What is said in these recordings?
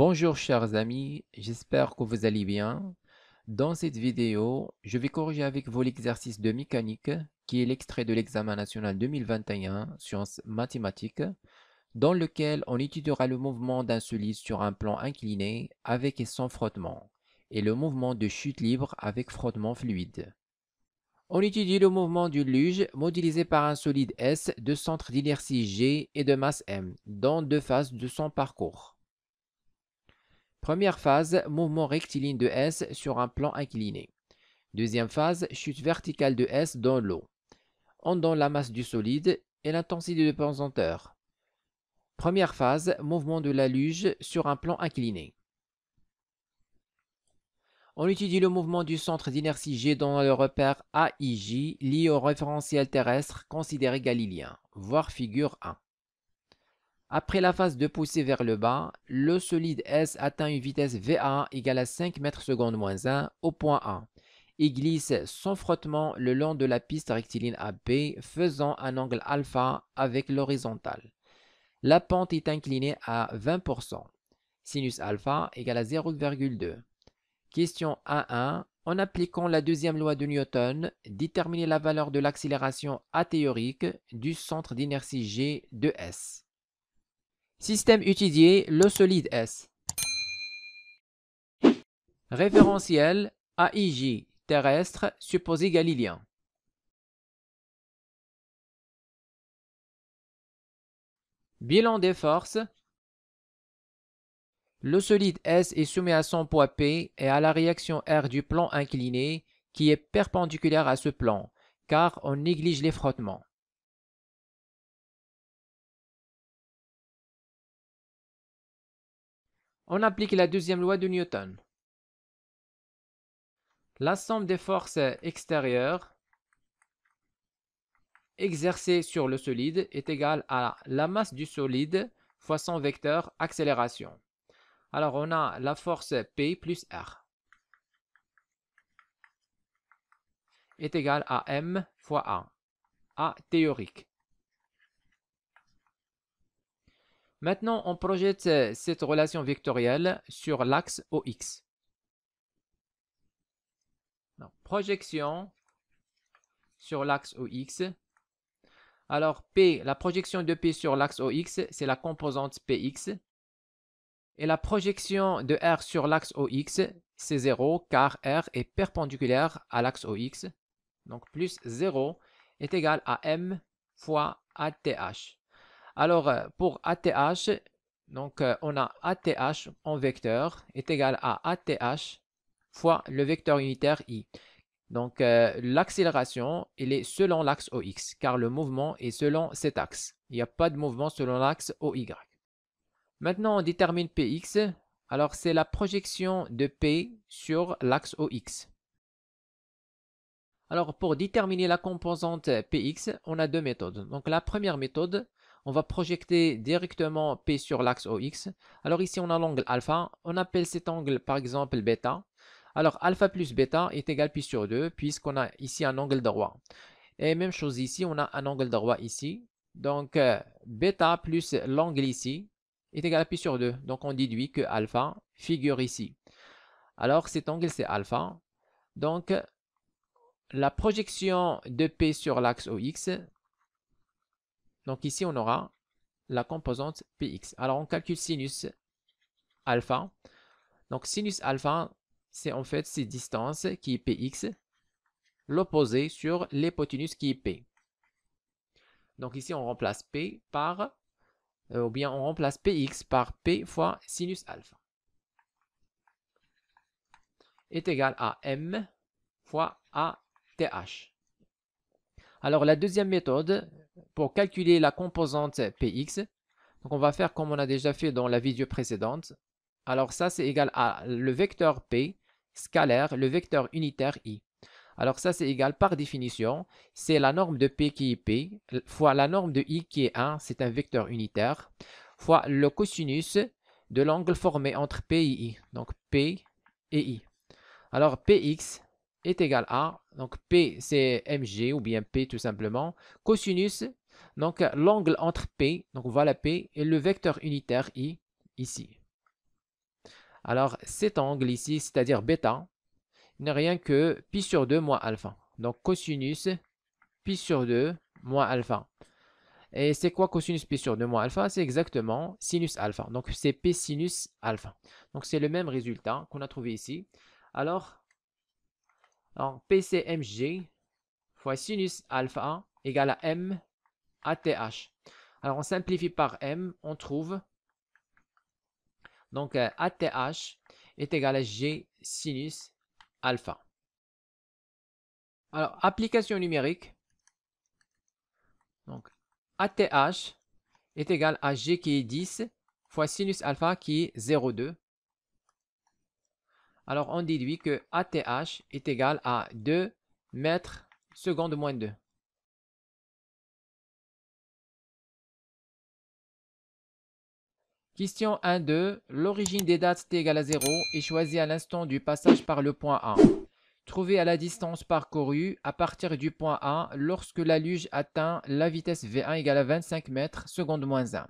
Bonjour chers amis, j'espère que vous allez bien. Dans cette vidéo, je vais corriger avec vous l'exercice de mécanique qui est l'extrait de l'examen national 2021 sciences mathématiques dans lequel on étudiera le mouvement d'un solide sur un plan incliné avec et sans frottement et le mouvement de chute libre avec frottement fluide. On étudie le mouvement d'une luge modélisé par un solide S de centre d'inertie G et de masse M dans deux phases de son parcours. Première phase, mouvement rectiligne de S sur un plan incliné. Deuxième phase, chute verticale de S dans l'eau. On donne la masse du solide et l'intensité de pesanteur. Première phase, mouvement de la luge sur un plan incliné. On étudie le mouvement du centre d'inertie G dans le repère AIJ lié au référentiel terrestre considéré galiléen, voir figure 1. Après la phase de poussée vers le bas, le solide S atteint une vitesse VA égale à 5 mètres secondes moins 1 au point A. Il glisse sans frottement le long de la piste rectiligne AB, faisant un angle alpha avec l'horizontale. La pente est inclinée à 20%. Sinus alpha égale à 0,2. Question 1.1. En appliquant la deuxième loi de Newton, déterminez la valeur de l'accélération athéorique du centre d'inertie G de S. Système étudié, le solide S. Référentiel AIJ terrestre supposé galiléen. Bilan des forces. Le solide S est soumis à son poids P et à la réaction R du plan incliné qui est perpendiculaire à ce plan, car on néglige les frottements. On applique la deuxième loi de Newton. La somme des forces extérieures exercée sur le solide est égale à la masse du solide fois son vecteur accélération. Alors, on a la force P plus R est égale à M fois A théorique. Maintenant, on projette cette relation vectorielle sur l'axe OX. Donc, projection sur l'axe OX. Alors, P, la projection de P sur l'axe OX, c'est la composante PX. Et la projection de R sur l'axe OX, c'est 0, car R est perpendiculaire à l'axe OX. Donc, plus 0 est égal à M fois ATH. Alors, pour ATH, donc, on a ATH en vecteur est égal à ATH fois le vecteur unitaire I. Donc, l'accélération, elle est selon l'axe OX, car le mouvement est selon cet axe. Il n'y a pas de mouvement selon l'axe OY. Maintenant, on détermine Px. Alors, c'est la projection de P sur l'axe OX. Alors, pour déterminer la composante Px, on a deux méthodes. Donc, la première méthode, on va projeter directement P sur l'axe OX. Alors, ici, on a l'angle alpha. On appelle cet angle, par exemple, bêta. Alors, alpha plus bêta est égal à pi sur 2, puisqu'on a ici un angle droit. Et même chose ici, on a un angle droit ici. Donc, bêta plus l'angle ici est égal à pi sur 2. Donc, on déduit que alpha figure ici. Alors, cet angle, c'est alpha. Donc, la projection de P sur l'axe OX, donc ici, on aura la composante Px. Alors, on calcule sinus alpha. Donc, sinus alpha, c'est en fait cette distance qui est Px, l'opposé sur l'hypoténuse qui est P. Donc, ici, on remplace P par ou bien on remplace Px par P fois sinus alpha est égal à M fois ATH. Alors la deuxième méthode pour calculer la composante Px, donc on va faire comme on a déjà fait dans la vidéo précédente. Alors ça c'est égal à le vecteur P scalaire, le vecteur unitaire I. Alors ça c'est égal par définition, c'est la norme de P qui est P, fois la norme de I qui est 1, c'est un vecteur unitaire, fois le cosinus de l'angle formé entre P et I, donc P et I. Alors Px est égal à, donc P c'est mg ou bien P tout simplement, cosinus, donc l'angle entre P, donc voilà P, et le vecteur unitaire I ici. Alors cet angle ici, c'est-à-dire bêta, n'est rien que pi sur 2 moins alpha. Donc cosinus pi sur 2 moins alpha. Et c'est quoi cosinus pi sur 2 moins alpha? C'est exactement sinus alpha. Donc c'est p sinus alpha. Donc c'est le même résultat qu'on a trouvé ici. Alors p c'est mg fois sinus alpha égale à m ATH. Alors on simplifie par m, on trouve donc ATH est égal à G sinus alpha. Alors application numérique, donc ATH est égal à G qui est 10 fois sinus alpha qui est 0,2. Alors on déduit que ATH est égal à 2 mètres seconde moins 2. Question 1.2. L'origine des dates t égale à 0 est choisie à l'instant du passage par le point A. Trouvez à la distance parcourue à partir du point A lorsque la luge atteint la vitesse V1 égale à 25 mètres seconde moins 1.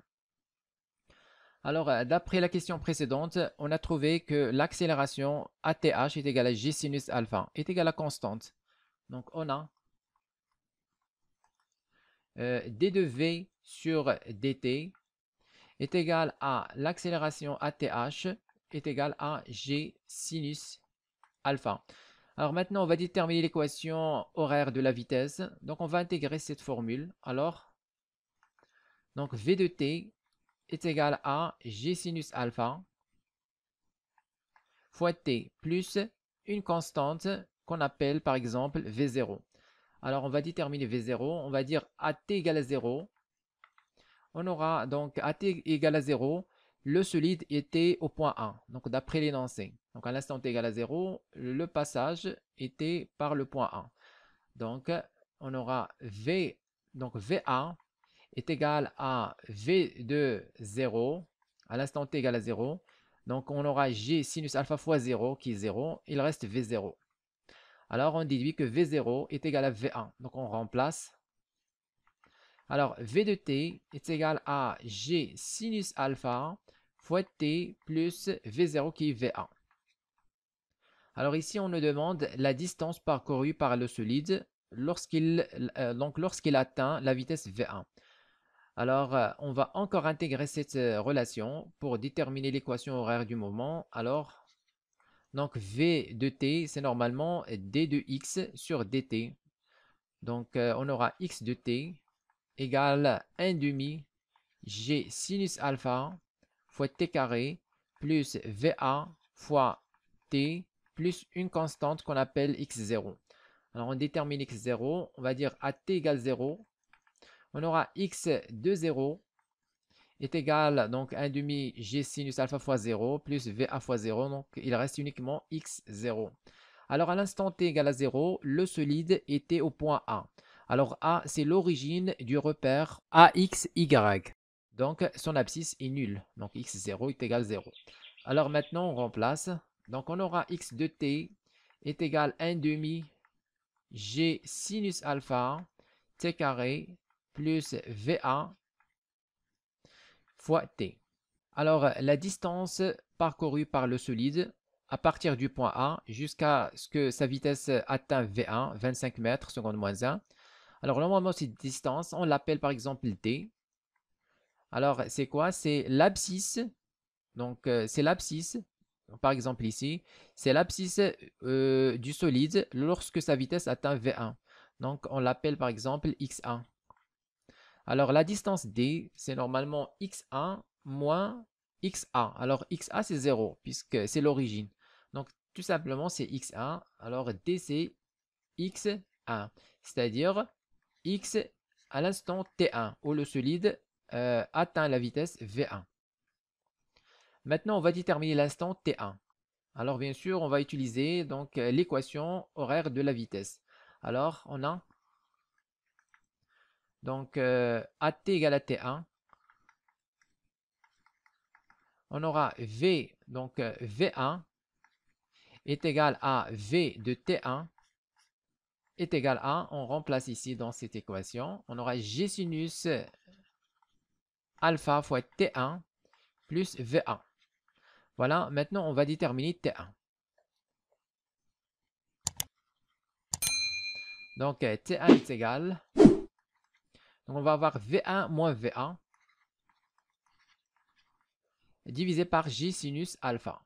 Alors, d'après la question précédente, on a trouvé que l'accélération ATH est égale à G sinus alpha, est égale à constante. Donc, on a d de V sur dt est égal à l'accélération ATH est égal à G sinus alpha. Alors maintenant, on va déterminer l'équation horaire de la vitesse. Donc, on va intégrer cette formule. Alors, donc V de t est égal à G sinus alpha fois t plus une constante qu'on appelle par exemple V0. Alors, on va déterminer V0. On va dire AT égale à 0. On aura donc AT égale à 0. Le solide était au point A, donc d'après l'énoncé. Donc à l'instant t égale à 0, le passage était par le point A. Donc on aura V, donc VA est égal à V de 0, à l'instant t égale à 0. Donc on aura G sinus alpha fois 0 qui est 0, il reste V0. Alors on déduit que V0 est égal à V1, donc on remplace. Alors, V de t est égal à G sinus alpha fois t plus V0 qui est V1. Alors ici, on nous demande la distance parcourue par le solide lorsqu'il atteint la vitesse V1. Alors, on va encore intégrer cette relation pour déterminer l'équation horaire du mouvement. Alors, donc V de t, c'est normalement d de x sur dt. Donc, on aura x de t égale 1 demi G sinus alpha fois t carré plus VA fois t plus une constante qu'on appelle x0. Alors on détermine x0, on va dire à t égale 0. On aura x de 0 est égal donc 1 demi G sinus alpha fois 0 plus VA fois 0. Donc il reste uniquement x0. Alors à l'instant t égale à 0, le solide était au point A. Alors A, c'est l'origine du repère AXY. Donc son abscisse est nulle. Donc x0 est égal à 0. Alors maintenant, on remplace. Donc on aura x de t est égal à 1 demi G sinus alpha t carré plus VA fois t. Alors la distance parcourue par le solide à partir du point A jusqu'à ce que sa vitesse atteint V1, 25 mètres seconde moins 1. Alors normalement cette distance, on l'appelle par exemple t. Alors c'est quoi? C'est l'abscisse. Donc c'est l'abscisse. Par exemple ici, c'est l'abscisse du solide lorsque sa vitesse atteint V1. Donc on l'appelle par exemple x1. Alors la distance d, c'est normalement x1 moins xa. Alors xa c'est 0 puisque c'est l'origine. Donc tout simplement c'est x1. Alors d c'est x1. C'est-à-dire x à l'instant t1 où le solide atteint la vitesse v1. Maintenant on va déterminer l'instant t1. Alors bien sûr on va utiliser donc l'équation horaire de la vitesse. Alors on a donc AT égale à T1. On aura V, donc V1 est égal à V de T1 est égal à, on remplace ici dans cette équation, on aura G sinus alpha fois T1 plus V1. Voilà, maintenant on va déterminer T1. Donc T1 est égal. Donc on va avoir V1 moins V1 divisé par J sinus alpha.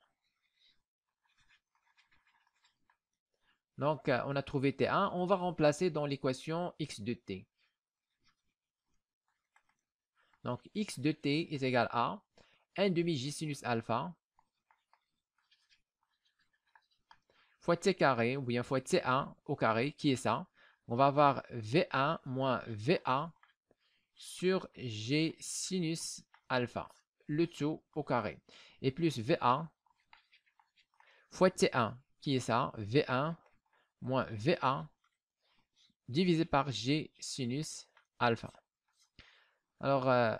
Donc on a trouvé T1. On va remplacer dans l'équation X de T. Donc X de T est égal à 1 demi J sinus alpha fois T carré ou bien fois T1 au carré, qui est ça. On va avoir V1 moins VA sur G sinus alpha, le tout au carré. Et plus VA fois T1, qui est ça, V1 moins VA divisé par G sinus alpha. Alors,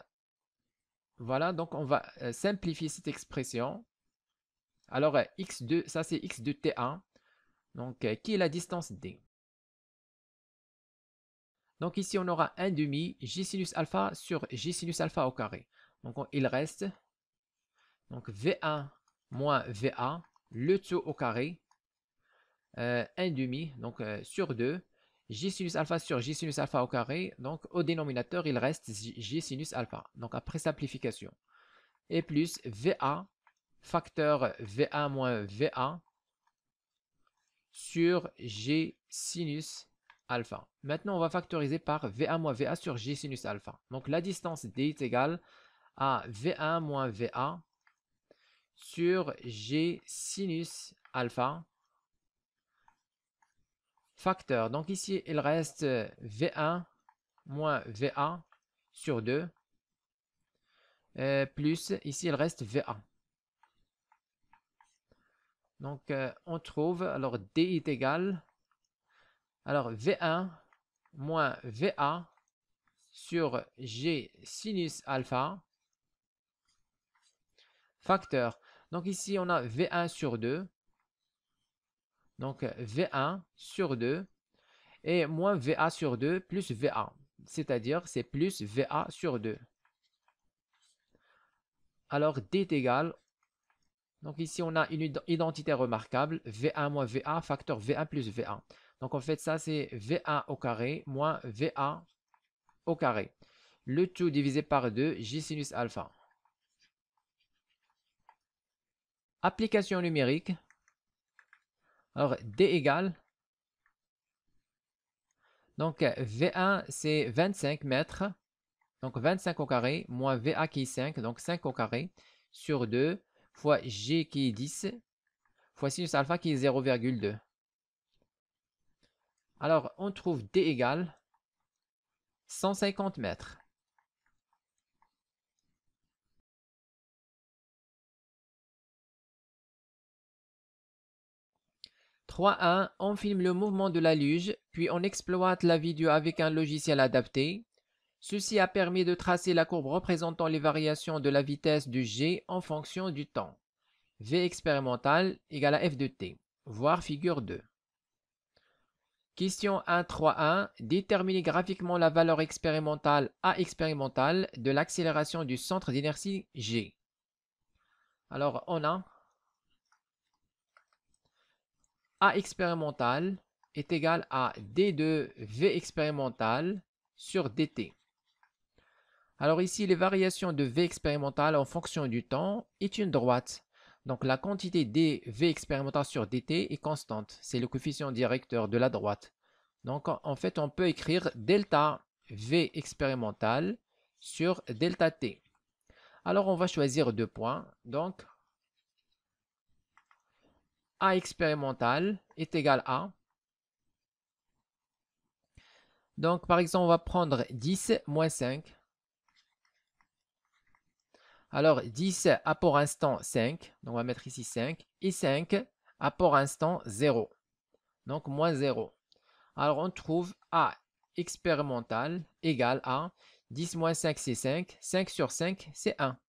voilà, donc on va simplifier cette expression. Alors, x2, ça c'est x de T1. Donc, qui est la distance D? Donc ici, on aura 1 demi J sinus alpha sur J sinus alpha au carré. Donc il reste donc V1 moins VA, le tout au carré, 1 demi, donc sur 2, J sinus alpha sur J sinus alpha au carré. Donc au dénominateur, il reste J sinus alpha. Donc après simplification. Et plus VA, facteur V1 moins VA sur G sinus alpha. Maintenant, on va factoriser par V1 moins VA sur G sinus alpha. Donc, la distance D est égale à V1 moins VA sur G sinus alpha facteur. Donc, ici, il reste V1 moins VA sur 2 plus, ici, il reste VA. Donc, on trouve, alors D est égal, alors V1 moins VA sur G sinus alpha facteur. Donc ici, on a V1 sur 2. Donc V1 sur 2 et moins VA sur 2 plus VA. C'est-à-dire, c'est plus VA sur 2. Alors, D est égal. Donc ici, on a une identité remarquable. V1 moins VA facteur V1 plus VA. Donc en fait, ça, c'est V1 au carré moins VA au carré. Le tout divisé par 2, J sinus alpha. Application numérique. Alors, D égale. Donc, V1, c'est 25 mètres. Donc, 25 au carré, moins VA qui est 5, donc 5 au carré, sur 2, fois G qui est 10, fois sinus alpha qui est 0,2. Alors, on trouve D égale 150 mètres. 3.1. On filme le mouvement de la luge, puis on exploite la vidéo avec un logiciel adapté. Ceci a permis de tracer la courbe représentant les variations de la vitesse du G en fonction du temps. V expérimental égale à F de t, voir figure 2. Question 1.3.1. Déterminer graphiquement la valeur expérimentale A expérimentale de l'accélération du centre d'inertie G. Alors, on a A expérimental est égal à D de V expérimental sur dt. Alors ici, les variations de V expérimental en fonction du temps est une droite. Donc la quantité dV expérimental sur dt est constante. C'est le coefficient directeur de la droite. Donc en fait, on peut écrire delta V expérimental sur delta t. Alors on va choisir 2 points. Donc A expérimental est égal à. Donc par exemple, on va prendre 10 moins 5. Alors 10 apport instant 5, donc on va mettre ici 5, et 5 apport instant 0, donc moins 0. Alors on trouve A expérimental égale à 10 moins 5 c'est 5, 5 sur 5 c'est 1,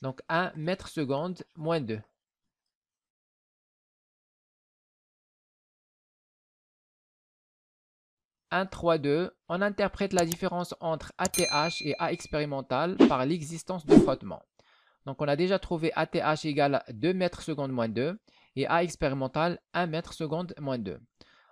donc 1 mètre seconde moins 2. « 1, 3, 2, on interprète la différence entre ATH et A expérimental par l'existence de frottement. Donc, on a déjà trouvé ATH égale 2 mètres secondes moins 2 et A expérimental 1 mètre seconde moins 2.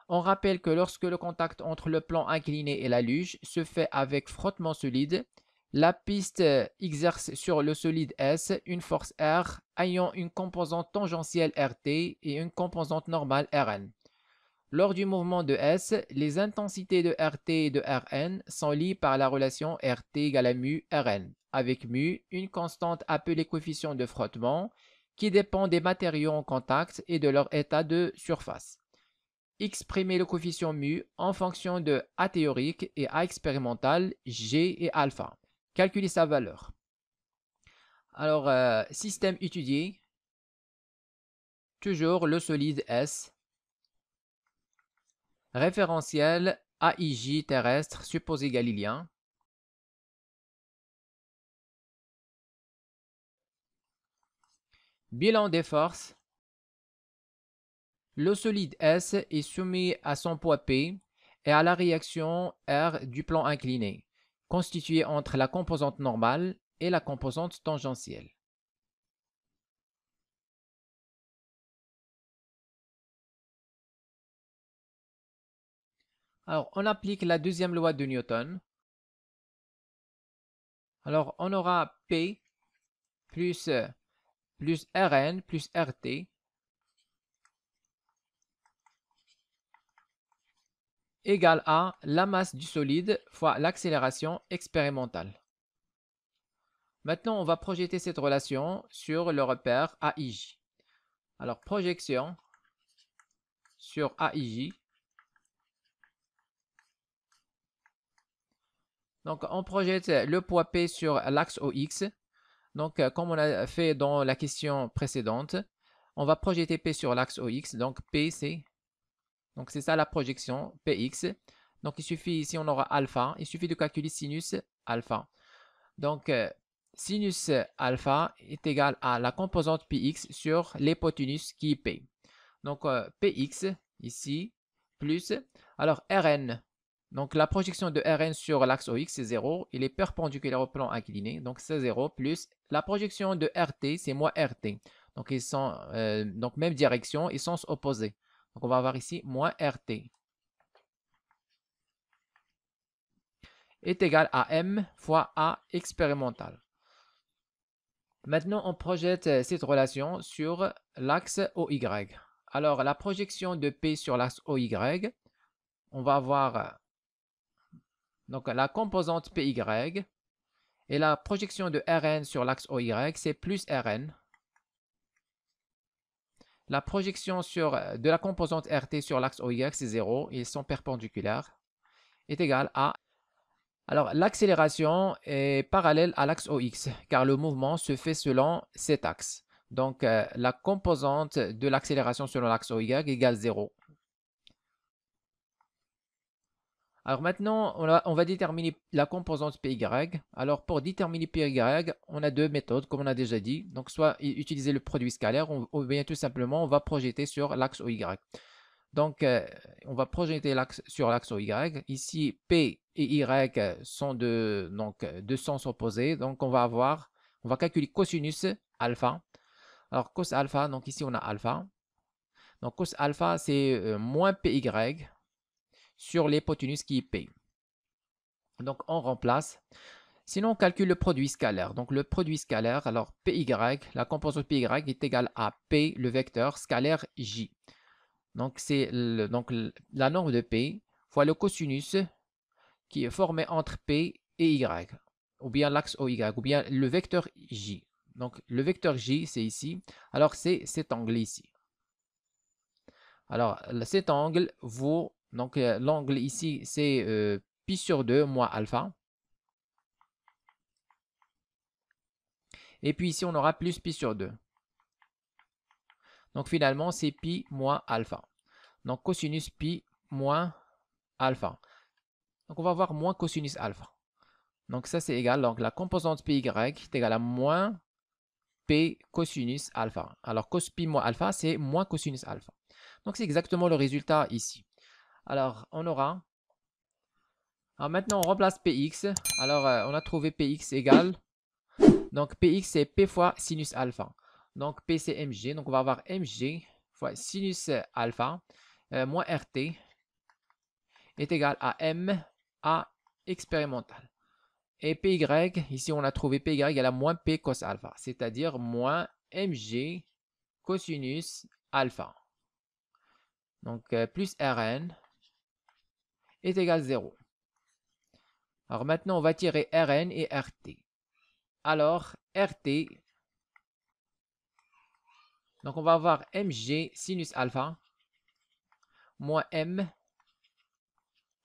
On rappelle que lorsque le contact entre le plan incliné et la luge se fait avec frottement solide, la piste exerce sur le solide S une force R ayant une composante tangentielle RT et une composante normale Rn. Lors du mouvement de S, les intensités de RT et de Rn sont liées par la relation RT égale à mu Rn, avec mu une constante appelée coefficient de frottement qui dépend des matériaux en contact et de leur état de surface. Exprimer le coefficient mu en fonction de A théorique et A expérimental, G et alpha. Calculer sa valeur. Alors, système étudié, toujours le solide S, référentiel AIJ terrestre supposé galiléen. Bilan des forces. Le solide S est soumis à son poids P et à la réaction R du plan incliné, constituée entre la composante normale et la composante tangentielle. Alors, on applique la deuxième loi de Newton. Alors, on aura P plus Rn plus RT égale à la masse du solide fois l'accélération expérimentale. Maintenant, on va projeter cette relation sur le repère AIJ. Alors, projection sur AIJ. Donc, on projette le poids P sur l'axe OX. Donc, comme on a fait dans la question précédente, on va projeter P sur l'axe OX. Donc, P, c'est ça la projection, Px. Donc, il suffit, ici, on aura alpha. Il suffit de calculer sinus alpha. Donc, sinus alpha est égal à la composante Px sur l'hypoténuse qui est P. Donc, Px, ici, plus, alors Rn. Donc, la projection de Rn sur l'axe OX, c'est 0. Il est perpendiculaire au plan incliné. Donc, c'est 0 plus la projection de RT, c'est moins RT. Donc, ils sont, donc, même direction et sens opposé. Donc, on va avoir ici moins RT est égal à M fois A expérimental. Maintenant, on projette cette relation sur l'axe OY. Alors, la projection de P sur l'axe OY, on va avoir donc la composante PY et la projection de Rn sur l'axe OY, c'est plus Rn. La projection de la composante RT sur l'axe OY, c'est 0, ils sont perpendiculaires, est égale à... Alors, l'accélération est parallèle à l'axe OX, car le mouvement se fait selon cet axe. Donc, la composante de l'accélération selon l'axe OY égale 0. Alors maintenant, on va déterminer la composante PY. Alors pour déterminer PY, on a deux méthodes, comme on a déjà dit. Donc soit utiliser le produit scalaire, ou bien tout simplement, on va projeter sur l'axe OY. Donc on va projeter sur l'axe OY. Ici, P et Y sont de sens opposés. Donc on va calculer cosinus alpha. Alors cos alpha, donc ici on a alpha. Donc cos alpha, c'est moins PY sur l'hypoténuse qui est P. Donc, on remplace. Sinon, on calcule le produit scalaire. Donc, le produit scalaire, alors PY, la composante PY est égale à P, le vecteur scalaire J. Donc, c'est la norme de P fois le cosinus qui est formé entre P et Y, ou bien l'axe OY, ou bien le vecteur J. Donc, le vecteur J, c'est ici. Alors, c'est cet angle ici. Alors, cet angle vaut, donc l'angle ici, c'est pi sur 2 moins alpha. Et puis ici, on aura plus pi sur 2. Donc finalement, c'est pi moins alpha. Donc cosinus pi moins alpha. Donc on va avoir moins cosinus alpha. Donc ça, c'est égal. Donc la composante PY est égale à moins P cosinus alpha. Alors cos pi moins alpha, c'est moins cosinus alpha. Donc c'est exactement le résultat ici. Alors on aura... Alors maintenant, on remplace Px. Alors on a trouvé Px égale... Donc Px c'est P fois sinus alpha. Donc P c'est mg. Donc on va avoir mg fois sinus alpha moins RT est égal à M A expérimental. Et Py, ici on a trouvé Py égale à moins P cos alpha, c'est-à-dire moins mg cosinus alpha. Donc plus Rn est égal à 0. Alors maintenant on va tirer Rn et Rt. Alors Rt, donc on va avoir mg sinus alpha moins M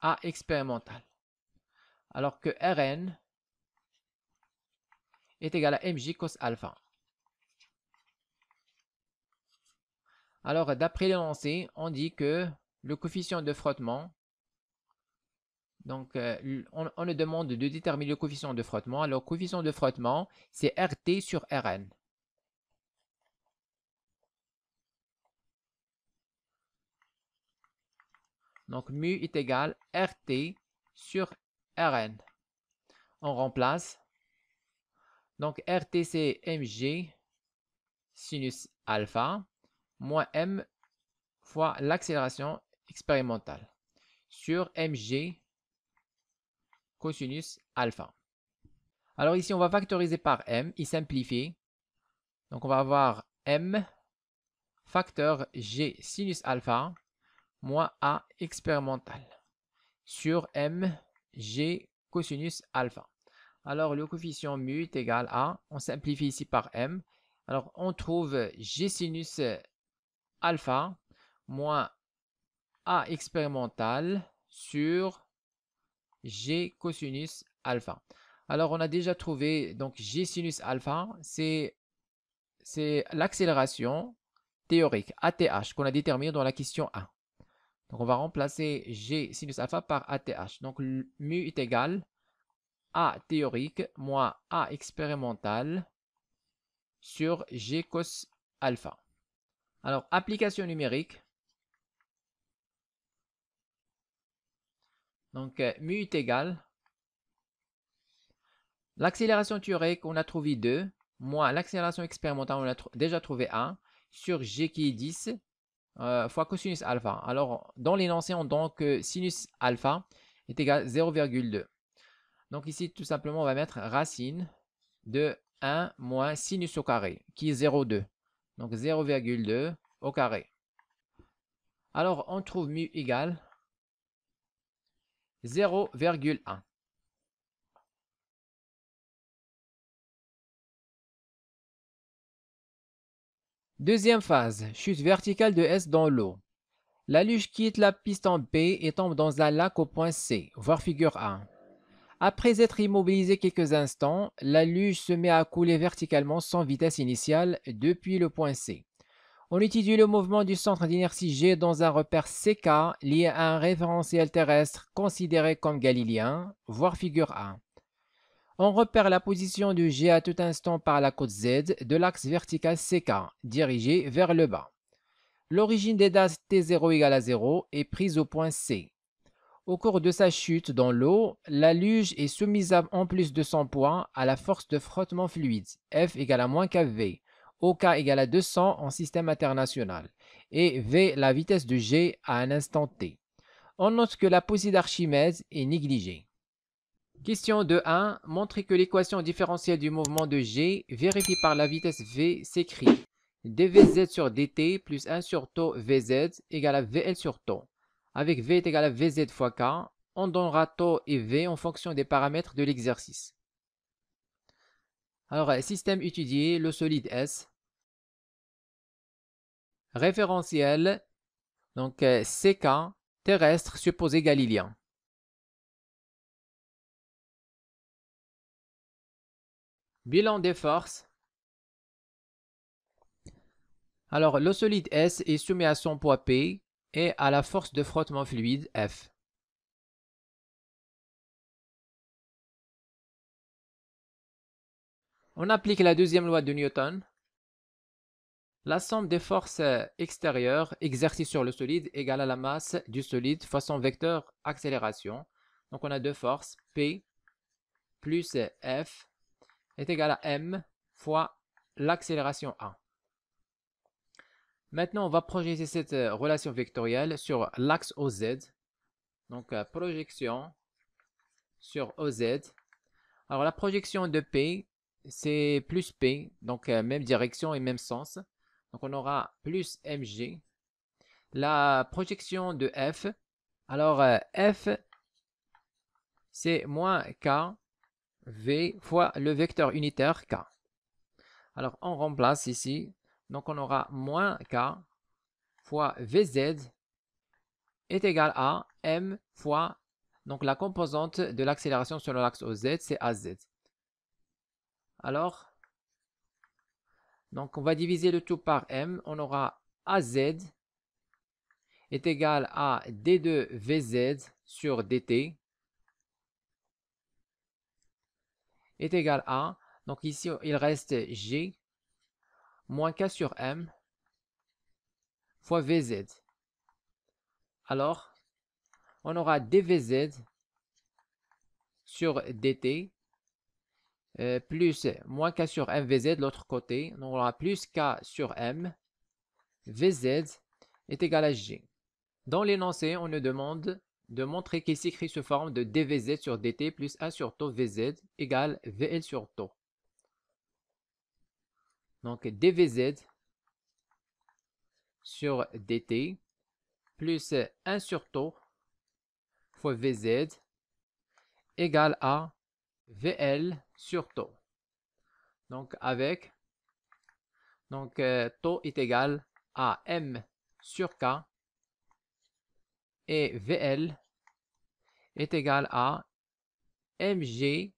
A expérimental. Alors que Rn est égal à mg cos alpha. Alors d'après l'énoncé, on dit que le coefficient de frottement, donc on nous demande de déterminer le coefficient de frottement. Alors le coefficient de frottement, c'est Rt sur Rn. Donc mu est égal à Rt sur Rn. On remplace. Donc Rt c'est mg sinus alpha moins m fois l'accélération expérimentale sur mg cosinus alpha. Alors ici on va factoriser par m, il simplifie. Donc on va avoir m facteur g sinus alpha moins a expérimental sur m g cosinus alpha. Alors le coefficient mu est égal à, on simplifie ici par m, alors on trouve g sinus alpha moins a expérimental sur g cosinus alpha. Alors on a déjà trouvé donc g sinus alpha, c'est l'accélération théorique ATH qu'on a déterminé dans la question 1. Donc on va remplacer g sinus alpha par ATH. Donc mu est égal à théorique moins a expérimental sur g cos alpha. Alors application numérique. Donc mu est égal l'accélération théorique, on a trouvé 2, moins l'accélération expérimentale, on a déjà trouvé 1, sur g qui est 10, fois cosinus alpha. Alors, dans l'énoncé, on donne que sinus alpha est égal à 0,2. Donc ici, tout simplement, on va mettre racine de 1 moins sinus au carré, qui est 0,2. Donc 0,2 au carré. Alors, on trouve mu égale 0,1. Deuxième phase, chute verticale de S dans l'eau. La luge quitte la piste en B et tombe dans un lac au point C, voir figure 1. Après être immobilisée quelques instants, la luge se met à couler verticalement sans vitesse initiale depuis le point C. On étudie le mouvement du centre d'inertie G dans un repère CK lié à un référentiel terrestre considéré comme galiléen, voir figure 1. On repère la position de G à tout instant par la côte Z de l'axe vertical CK, dirigé vers le bas. L'origine des dates T0 égale à 0 est prise au point C. Au cours de sa chute dans l'eau, la luge est soumise en plus de son poids à la force de frottement fluide, F égale à moins kV, OK égale à 200 en système international, et V la vitesse de G à un instant T. On note que la poussée d'Archimède est négligée. Question 2.1. Montrez que l'équation différentielle du mouvement de G vérifiée par la vitesse V s'écrit dvz sur dt plus 1 sur tau vz égale à vl sur tau. Avec v est égal à vz fois k, on donnera tau et v en fonction des paramètres de l'exercice. Alors, système étudié, le solide S. Référentiel, donc CK, terrestre supposé galiléen. Bilan des forces. Alors, le solide S est soumis à son poids P et à la force de frottement fluide F. On applique la deuxième loi de Newton. La somme des forces extérieures exercées sur le solide égale à la masse du solide fois son vecteur accélération. Donc, on a deux forces, P plus F est égal à m fois l'accélération a. Maintenant, on va projeter cette relation vectorielle sur l'axe OZ. Donc, projection sur OZ. Alors, la projection de P, c'est plus P, donc même direction et même sens. Donc, on aura plus mg. La projection de F, alors F, c'est moins k v fois le vecteur unitaire k. Alors, on remplace ici. Donc, on aura moins k fois vz est égal à m fois donc la composante de l'accélération sur l'axe OZ, c'est az. Alors, donc on va diviser le tout par m. On aura az est égal à d2vz sur dt est égal à, donc ici il reste g moins k sur m fois vz. Alors, on aura dvz sur dt plus moins k sur m vz de l'autre côté. Donc, on aura plus k sur m vz est égal à g. Dans l'énoncé, on nous demande de montrer qu'il s'écrit sous forme de dvz sur dt plus 1 sur tau vz égale vl sur tau. Donc dvz sur dt plus 1 sur tau fois vz égale à vl sur tau. Donc avec, donc tau est égal à m sur k et vl est égal à mg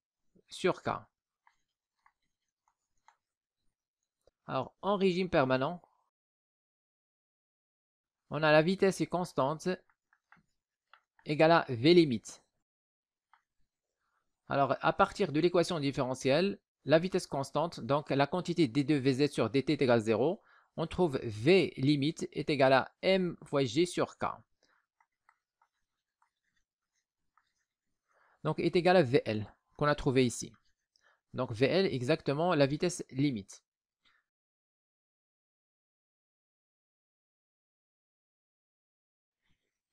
sur k. Alors, en régime permanent, on a la vitesse est constante égale à v limite. Alors, à partir de l'équation différentielle, la vitesse constante, donc la quantité d2vz sur dt est égale à 0, on trouve v limite est égal à m fois g sur k. Donc, est égal à vl, qu'on a trouvé ici. Donc, vl, exactement la vitesse limite.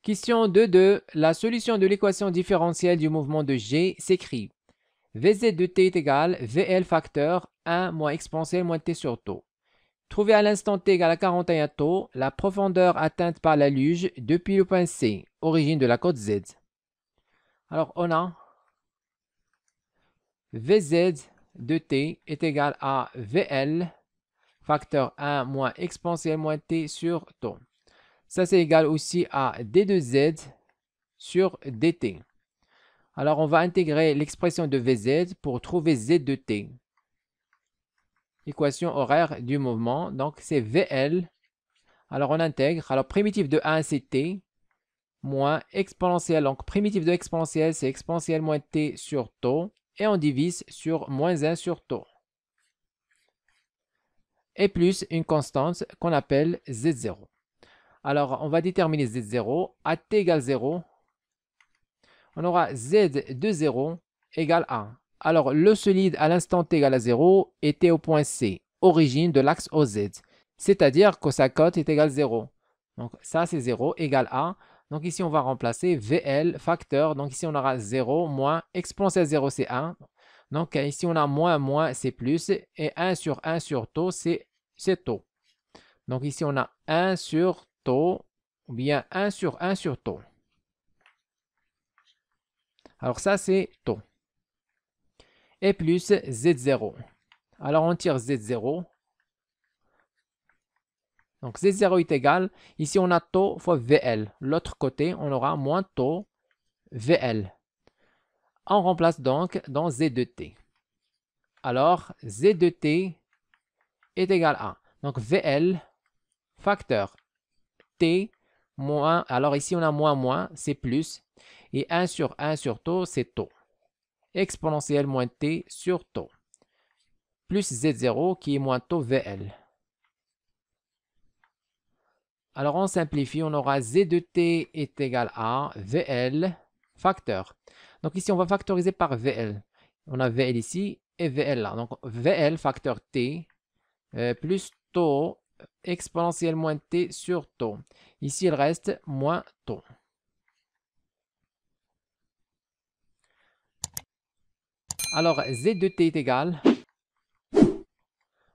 Question 2.2. La solution de l'équation différentielle du mouvement de g s'écrit Vz de t est égal Vl facteur 1 moins exponentielle moins t sur tau. Trouvez à l'instant t égale à 41 tau la profondeur atteinte par la luge depuis le point C, origine de la côte Z. Alors on a Vz de t est égal à Vl facteur 1 moins exponentielle moins t sur tau. Ça c'est égal aussi à d de z sur dt. Alors on va intégrer l'expression de Vz pour trouver z de t. Équation horaire du mouvement, donc c'est Vl. Alors on intègre, alors primitif de 1 c'est t, moins exponentielle, donc primitif de exponentielle c'est exponentielle moins t sur tau, et on divise sur moins 1 sur tau. Et plus une constante qu'on appelle z0. Alors on va déterminer z0, à t égale 0, on aura z de 0 égale 1. Alors, le solide à l'instant t égale à 0 était au point C, origine de l'axe OZ. C'est-à-dire que sa cote est égale 0. Donc, ça, c'est 0 égale 1. Donc, ici, on va remplacer VL facteur. Donc, ici, on aura 0 moins exponentielle 0, c'est 1. Donc, ici, on a moins, c'est plus. Et 1 sur tau, c'est tau. Donc, ici, on a 1 sur tau, ou bien 1 sur tau. Alors ça, c'est tau. Et plus Z0. Alors on tire Z0. Donc Z0 est égal. Ici, on a tau fois VL. L'autre côté, on aura moins tau VL. On remplace donc dans Z de t. Alors, Z de t est égal à. Donc VL facteur t moins. Alors ici, on a moins, c'est plus. Et 1 sur tau, c'est tau. Exponentielle moins t sur tau, plus z0 qui est moins tau VL. Alors on simplifie, on aura z de t est égal à VL facteur. Donc ici on va factoriser par VL. On a VL ici et VL là. Donc VL facteur T plus taux exponentielle moins T sur taux. Ici, il reste moins taux. Alors, Z de T est égal.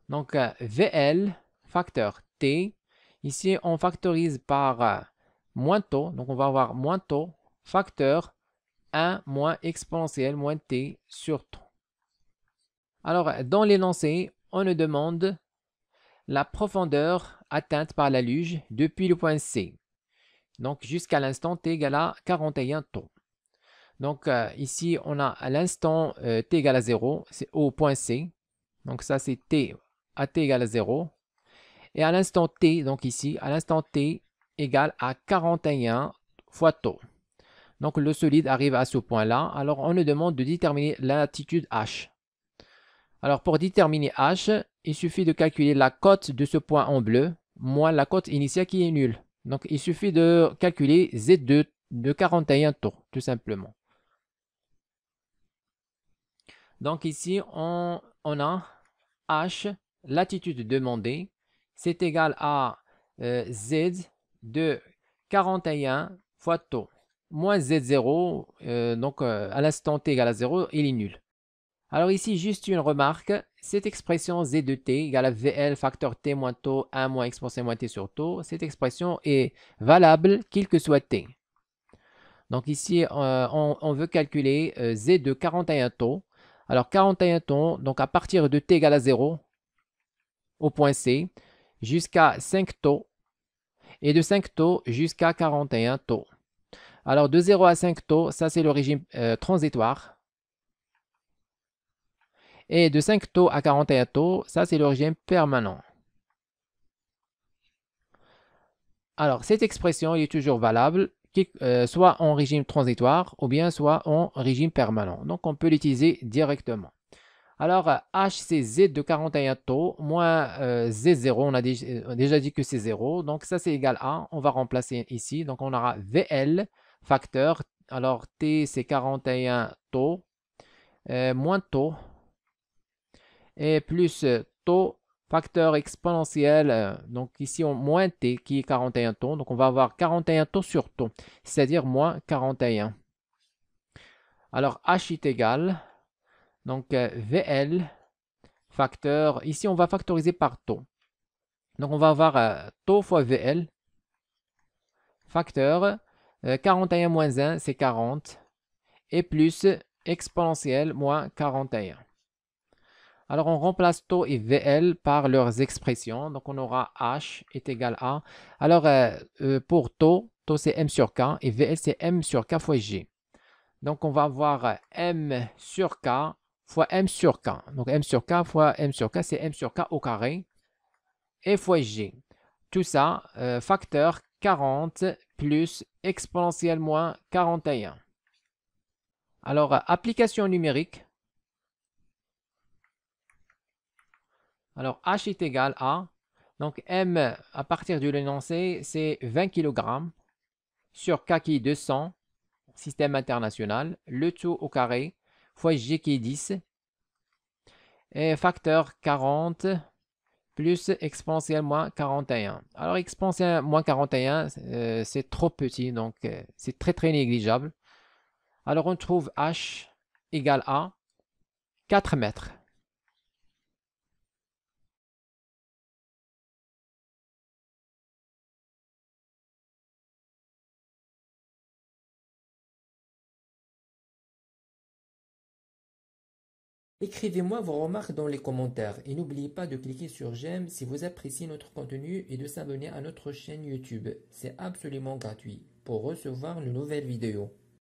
Donc, VL facteur T. Ici, on factorise par moins taux. Donc, on va avoir moins taux facteur 1 moins exponentielle moins T sur taux. Alors, dans l'énoncé, on nous demande la profondeur atteinte par la luge depuis le point C. Donc, jusqu'à l'instant T égale à 41 taux. Donc, ici, on a à l'instant T égale à 0, c'est au point C. Donc, ça, c'est T à T égale à 0. Et à l'instant T, donc ici, à l'instant T égale à 41 fois taux. Donc, le solide arrive à ce point-là. Alors, on nous demande de déterminer la latitude H. Alors, pour déterminer H, il suffit de calculer la cote de ce point en bleu, moins la cote initiale qui est nulle. Donc, il suffit de calculer Z2 de 41 taux, tout simplement. Donc, ici, on a H, latitude demandée, c'est égal à Z de 41 fois taux, moins Z0, donc à l'instant T égale à 0, il est nul. Alors ici, juste une remarque, cette expression Z de T égale à VL facteur T moins taux 1 moins exponentielle moins T sur taux, cette expression est valable quel que soit T. Donc ici, on veut calculer Z de 41 taux. Alors 41 taux, donc à partir de T égale à 0 au point C, jusqu'à 5 taux, et de 5 taux jusqu'à 41 taux. Alors de 0 à 5 taux, ça c'est le régime transitoire. Et de 5 taux à 41 taux, ça c'est le régime permanent. Alors cette expression est toujours valable, soit en régime transitoire ou bien soit en régime permanent. Donc on peut l'utiliser directement. Alors H c'est Z de 41 taux moins Z0, on a déjà dit que c'est 0, donc ça c'est égal à, on va remplacer ici, donc on aura VL facteur, alors T c'est 41 taux, moins taux, et plus taux facteur exponentiel, donc ici on moins T qui est 41 taux, donc on va avoir 41 taux sur taux, c'est-à-dire moins 41. Alors H est égal, donc VL facteur, ici on va factoriser par taux. Donc on va avoir taux fois VL, facteur, 41 moins 1 c'est 40, et plus exponentielle moins 41. Alors on remplace taux et VL par leurs expressions, donc on aura H est égal à, alors pour taux c'est M sur K, et VL c'est M sur K fois G. Donc on va avoir M sur K fois M sur K. Donc M sur K fois M sur K, c'est M sur K au carré et fois G. Tout ça, facteur 40 plus exponentielle moins 41. Alors, application numérique. Alors, H est égal à, donc M à partir de l'énoncé, c'est 20 kg sur K qui est 200, système international, le tout au carré, fois G qui est 10, et facteur 40 plus exponentielle moins 41. Alors, exponentielle moins 41, c'est trop petit, donc c'est très négligeable. Alors, on trouve H égale à 4 mètres. Écrivez-moi vos remarques dans les commentaires et n'oubliez pas de cliquer sur j'aime si vous appréciez notre contenu et de s'abonner à notre chaîne YouTube. C'est absolument gratuit pour recevoir de nouvelles vidéos.